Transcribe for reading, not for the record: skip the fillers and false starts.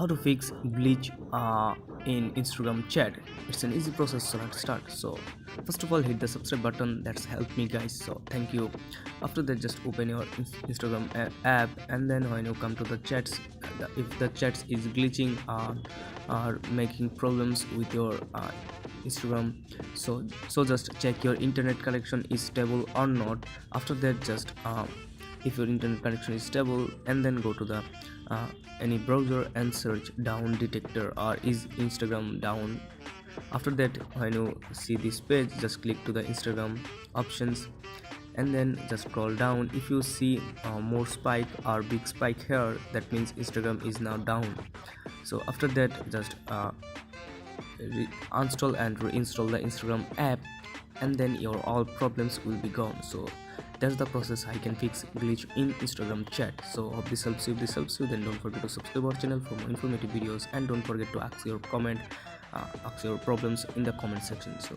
how to fix glitch in Instagram chat. It's an easy process, so let's start. So first of all, hit the subscribe button. That's helped me, guys, so thank you. After that, just open your Instagram app, and then when you come to the chats, if the chats is glitching or making problems with your Instagram, so just check your internet connection is stable or not. After that, just if your internet connection is stable, and then go to the any browser and search down detector or is Instagram down. After that, when you see this page, just click to the Instagram options, and then just scroll down. If you see more spike or big spike here, that means Instagram is now down. So after that, just uninstall and reinstall the Instagram app, and then your all problems will be gone. So that's the process I can fix glitch in Instagram chat. So hope this helps you. If this helps you, then don't forget to subscribe our channel for more informative videos, and don't forget to ask your problems in the comment section. So